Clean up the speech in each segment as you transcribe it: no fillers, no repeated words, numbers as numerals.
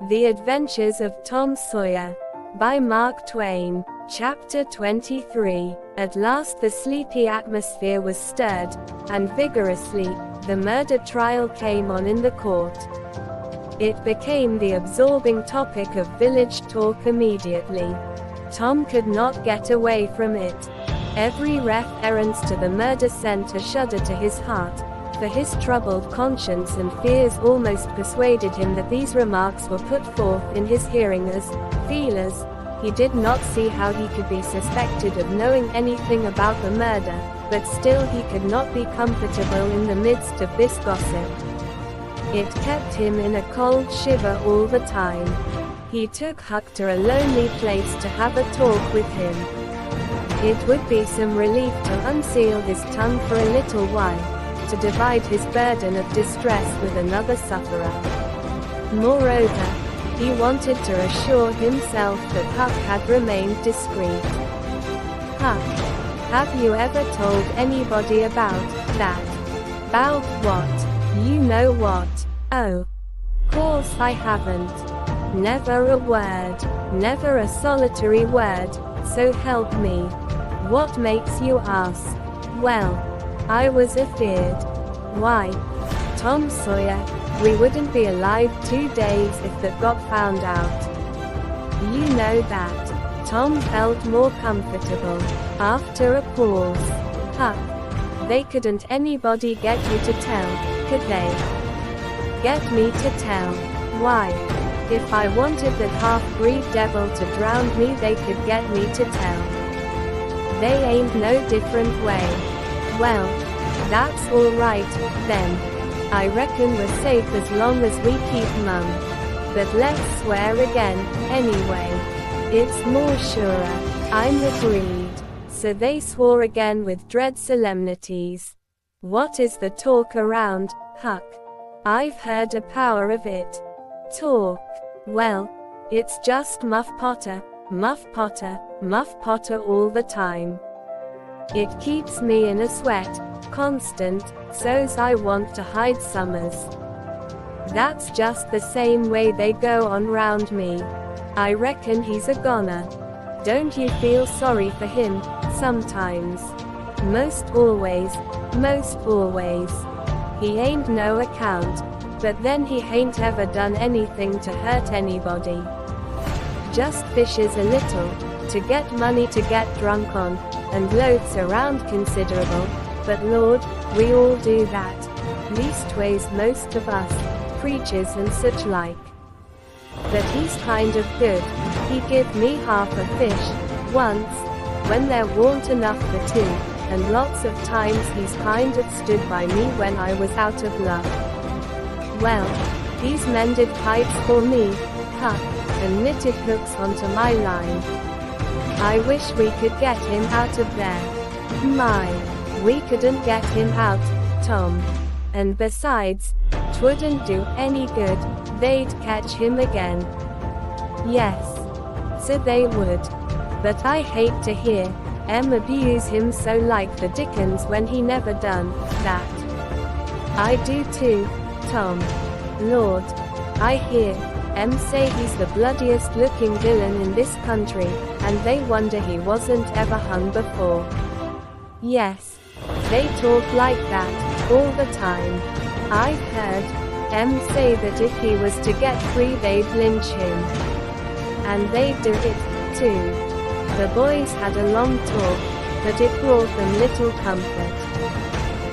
The Adventures of Tom Sawyer. By Mark Twain. Chapter 23. At last the sleepy atmosphere was stirred, and vigorously, the murder trial came on in the court. It became the absorbing topic of village talk immediately. Tom could not get away from it. Every reference to the murder sent a shudder to his heart, for his troubled conscience and fears almost persuaded him that these remarks were put forth in his hearing as feelers. He did not see how he could be suspected of knowing anything about the murder, but still he could not be comfortable in the midst of this gossip. It kept him in a cold shiver all the time. He took Huck to a lonely place to have a talk with him. It would be some relief to unseal his tongue for a little while, to divide his burden of distress with another sufferer. Moreover, he wanted to assure himself that Huck had remained discreet. Huck, have you ever told anybody about that? About what? You know what? Oh. Course I haven't. Never a word. Never a solitary word, so help me. What makes you ask? Well, I was afeard. Why? Tom Sawyer, we wouldn't be alive 2 days if that got found out. You know that. Tom felt more comfortable. After a pause. Huck, they couldn't anybody get you to tell, could they? Get me to tell. Why? If I wanted that half-breed devil to drown me, they could get me to tell. They ain't no different way. Well, that's all right, then. I reckon we're safe as long as we keep mum. But let's swear again, anyway. It's more surer. I'm agreed. So they swore again with dread solemnities. What is the talk around, Huck? I've heard a power of it. Talk. Well, it's just Muff Potter, Muff Potter, Muff Potter all the time. It keeps me in a sweat, constant, so's I want to hide summers. That's just the same way they go on round me. I reckon he's a goner. Don't you feel sorry for him, sometimes? Most always. He ain't no account, but then he ain't ever done anything to hurt anybody. Just fishes a little, to get money to get drunk on, and loafs around considerable, but Lord, we all do that. Leastways most of us, preachers and such like. But he's kind of good. He give me half a fish, once, when there warn't enough for two, and lots of times he's kind of stood by me when I was out of luck. Well, he's mended pipes for me, Huck, and knitted hooks onto my line. I wish we could get him out of there. My, we couldn't get him out, Tom. And besides, 'twouldn't do any good, they'd catch him again. Yes. So they would. But I hate to hear em abuse him so like the dickens when he never done that. I do too, Tom. Lord, I hear em say he's the bloodiest looking villain in this country, and they wonder he wasn't ever hung before. Yes. They talk like that, all the time. I've heard em say that if he was to get free they'd lynch him. And they'd do it, too. The boys had a long talk, but it brought them little comfort.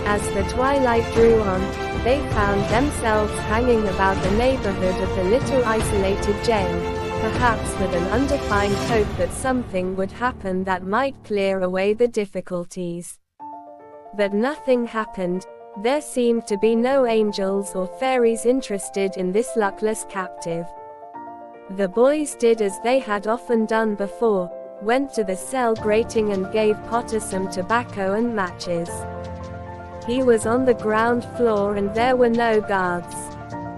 As the twilight drew on, they found themselves hanging about the neighborhood of the little isolated jail, perhaps with an undefined hope that something would happen that might clear away the difficulties. But nothing happened. There seemed to be no angels or fairies interested in this luckless captive. The boys did as they had often done before, went to the cell grating and gave Potter some tobacco and matches. He was on the ground floor and there were no guards.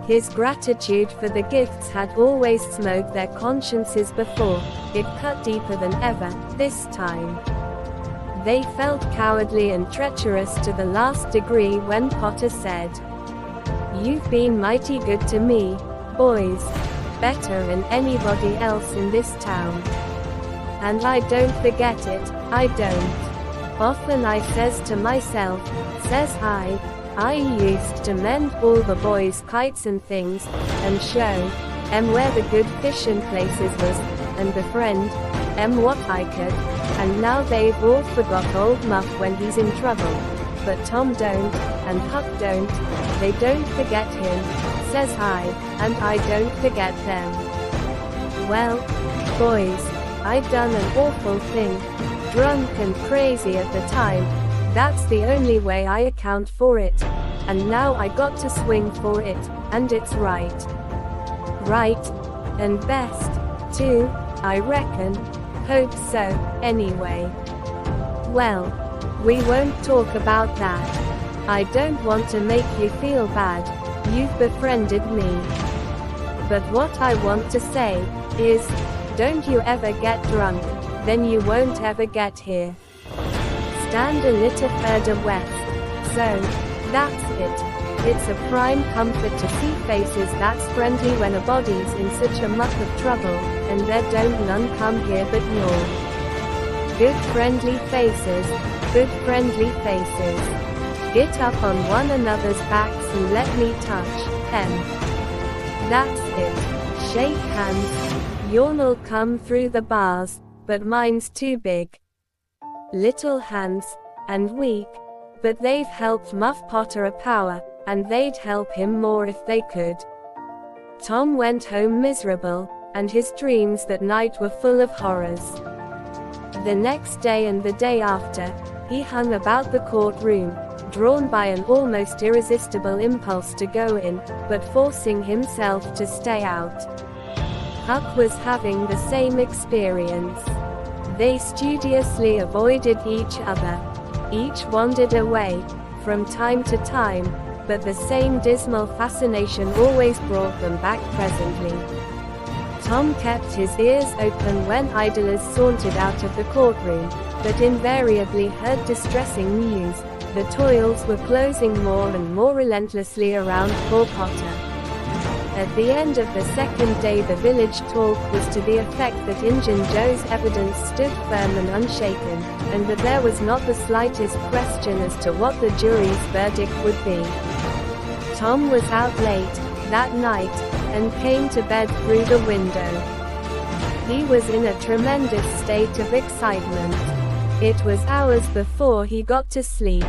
His gratitude for the gifts had always smote their consciences before. It cut deeper than ever, this time. They felt cowardly and treacherous to the last degree when Potter said, "You've been mighty good to me, boys. better than anybody else in this town. And I don't forget it, I don't. Often I says to myself, says I used to mend all the boys' kites and things, and show em where the good fishin' places was, and befriend em what I could, and now they've all forgot old Muff when he's in trouble. But Tom don't, and Huck don't, they don't forget him, says I, and I don't forget them. Well, boys, I done an awful thing, drunk and crazy at the time, that's the only way I account for it, and now I got to swing for it, and it's right. Right, and best, too, I reckon, hope so, anyway. Well, we won't talk about that. I don't want to make you feel bad, you've befriended me. But what I want to say is, don't you ever get drunk, then you won't ever get here. Stand a little further west. So, that's it. It's a prime comfort to see faces that's friendly when a body's in such a muck of trouble, and there don't none come here but yawn. Good friendly faces, good friendly faces. Get up on one another's backs and let me touch them. That's it. Shake hands. Yawn'll come through the bars, but mine's too big. Little hands, and weak, but they've helped Muff Potter a power, and they'd help him more if they could. Tom went home miserable, and his dreams that night were full of horrors. The next day and the day after, he hung about the courtroom, drawn by an almost irresistible impulse to go in, but forcing himself to stay out. Huck was having the same experience. They studiously avoided each other. Each wandered away, from time to time, but the same dismal fascination always brought them back presently. Tom kept his ears open when idlers sauntered out of the courtroom, but invariably heard distressing news. The toils were closing more and more relentlessly around poor Potter. At the end of the second day, the village talk was to the effect that Injun Joe's evidence stood firm and unshaken, and that there was not the slightest question as to what the jury's verdict would be. Tom was out late that night, and came to bed through the window. He was in a tremendous state of excitement. It was hours before he got to sleep.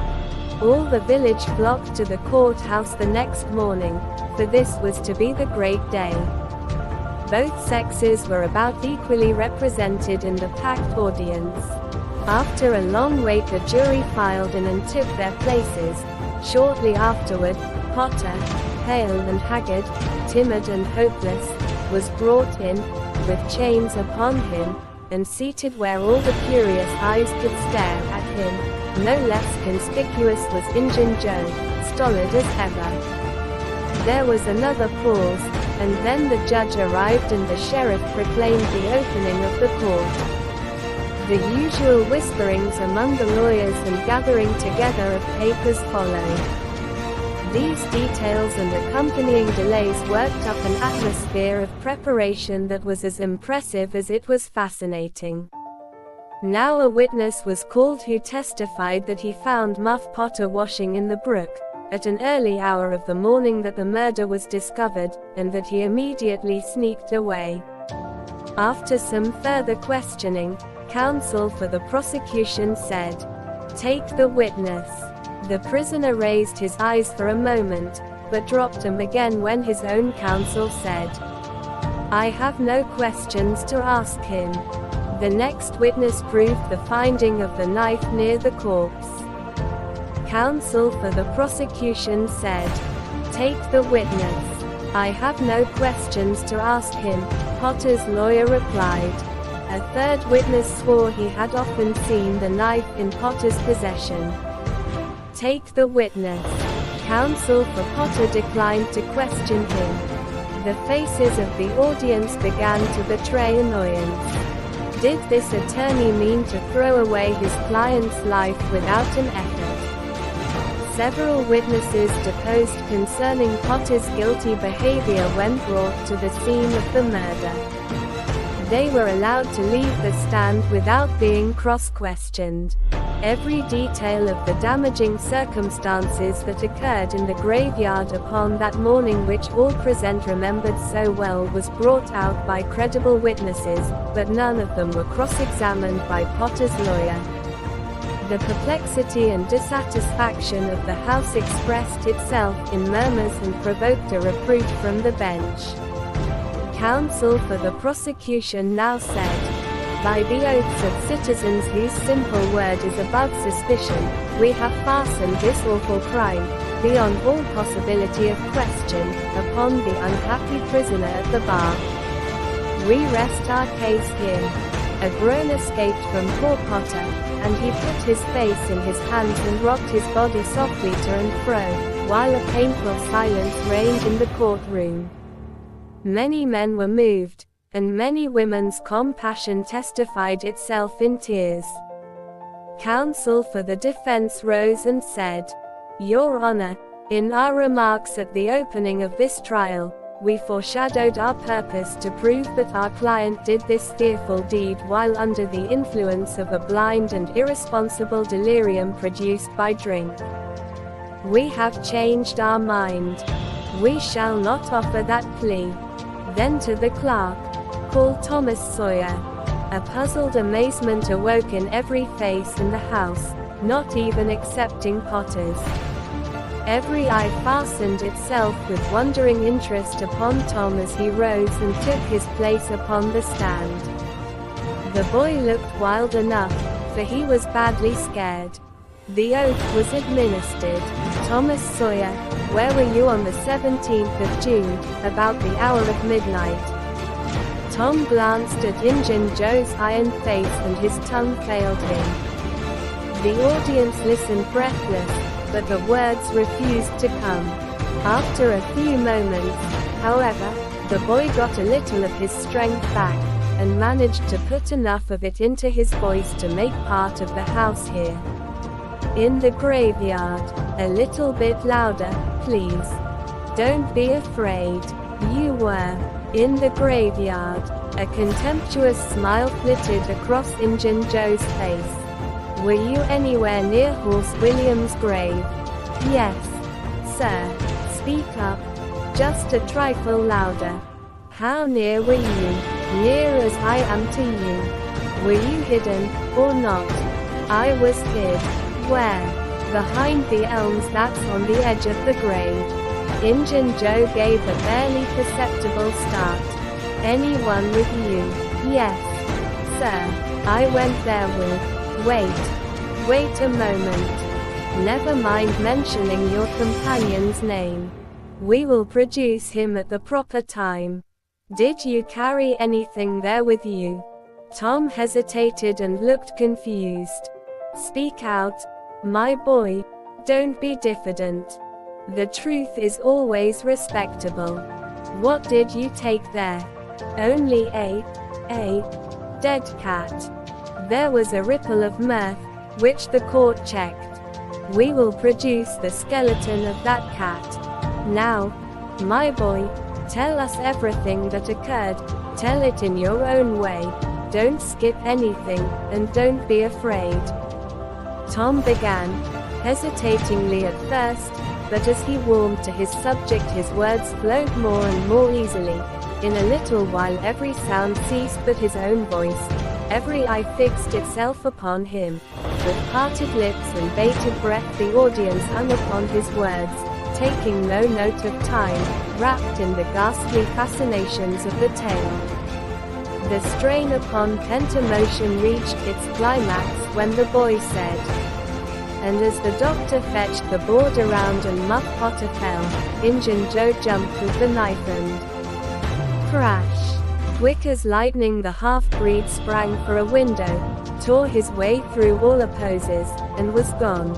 All the village flocked to the courthouse the next morning, for this was to be the great day. Both sexes were about equally represented in the packed audience. After a long wait, the jury filed in and took their places. Shortly afterward, Potter, pale and haggard, timid and hopeless, was brought in, with chains upon him, and seated where all the curious eyes could stare at him. No less conspicuous was Injun Joe, stolid as ever. There was another pause, and then the judge arrived and the sheriff proclaimed the opening of the court. The usual whisperings among the lawyers and gathering together of papers followed. These details and accompanying delays worked up an atmosphere of preparation that was as impressive as it was fascinating. Now a witness was called who testified that he found Muff Potter washing in the brook, at an early hour of the morning that the murder was discovered, and that he immediately sneaked away. After some further questioning, counsel for the prosecution said, "Take the witness." The prisoner raised his eyes for a moment, but dropped them again when his own counsel said, "I have no questions to ask him." The next witness proved the finding of the knife near the corpse. Counsel for the prosecution said, "Take the witness." "I have no questions to ask him," Potter's lawyer replied. A third witness swore he had often seen the knife in Potter's possession. "Take the witness." Counsel for Potter declined to question him. The faces of the audience began to betray annoyance. Did this attorney mean to throw away his client's life without an effort? Several witnesses deposed concerning Potter's guilty behavior when brought to the scene of the murder. They were allowed to leave the stand without being cross-questioned. Every detail of the damaging circumstances that occurred in the graveyard upon that morning, which all present remembered so well, was brought out by credible witnesses, but none of them were cross-examined by Potter's lawyer. The perplexity and dissatisfaction of the House expressed itself in murmurs and provoked a reproof from the bench. Counsel for the prosecution now said, "By the oaths of citizens whose simple word is above suspicion, we have fastened this awful crime, beyond all possibility of question, upon the unhappy prisoner at the bar. We rest our case here." A groan escaped from poor Potter, and he put his face in his hands and rocked his body softly to and fro, while a painful silence reigned in the courtroom. Many men were moved, and many women's compassion testified itself in tears. Counsel for the defense rose and said, "Your Honor, in our remarks at the opening of this trial, we foreshadowed our purpose to prove that our client did this fearful deed while under the influence of a blind and irresponsible delirium produced by drink. We have changed our mind. We shall not offer that plea." Then to the clerk, "Call Thomas Sawyer." A puzzled amazement awoke in every face in the house, not even excepting Potter's. Every eye fastened itself with wondering interest upon Tom as he rose and took his place upon the stand. The boy looked wild enough, for he was badly scared. The oath was administered. "Thomas Sawyer, where were you on the 17th of June, about the hour of midnight?" Tom glanced at Injun Joe's iron face and his tongue failed him. The audience listened breathless, but the words refused to come. After a few moments, however, the boy got a little of his strength back, and managed to put enough of it into his voice to make part of the house hear. "In the graveyard. A little bit louder, please. Don't be afraid. You were in the graveyard." A contemptuous smile flitted across Injun Joe's face. "Were you anywhere near Horse William's grave?" "Yes, sir." "Speak up. Just a trifle louder." "How near were you?" "Near as I am to you." "Were you hidden, or not?" "I was hid." "Where?" "Behind the elms that's on the edge of the grave." Injun Joe gave a barely perceptible start. "Anyone with you?" "Yes, sir. I went there with." Wait a moment. Never mind mentioning your companion's name. We will produce him at the proper time. Did you carry anything there with you?" Tom hesitated and looked confused. "Speak out, my boy. Don't be diffident. The truth is always respectable. What did you take there?" "Only a dead cat." There was a ripple of mirth, which the court checked. "We will produce the skeleton of that cat. Now, my boy, tell us everything that occurred. Tell it in your own way. Don't skip anything, and don't be afraid." Tom began, hesitatingly at first, but as he warmed to his subject his words flowed more and more easily. In a little while every sound ceased but his own voice. Every eye fixed itself upon him. With parted lips and bated breath the audience hung upon his words, taking no note of time, wrapped in the ghastly fascinations of the tale. The strain upon pent emotion reached its climax when the boy said, "And as the doctor fetched the board around and Muff Potter fell, Injun Joe jumped with the knife and crash. Quick as lightning the half-breed sprang for a window, tore his way through all opposes, and was gone.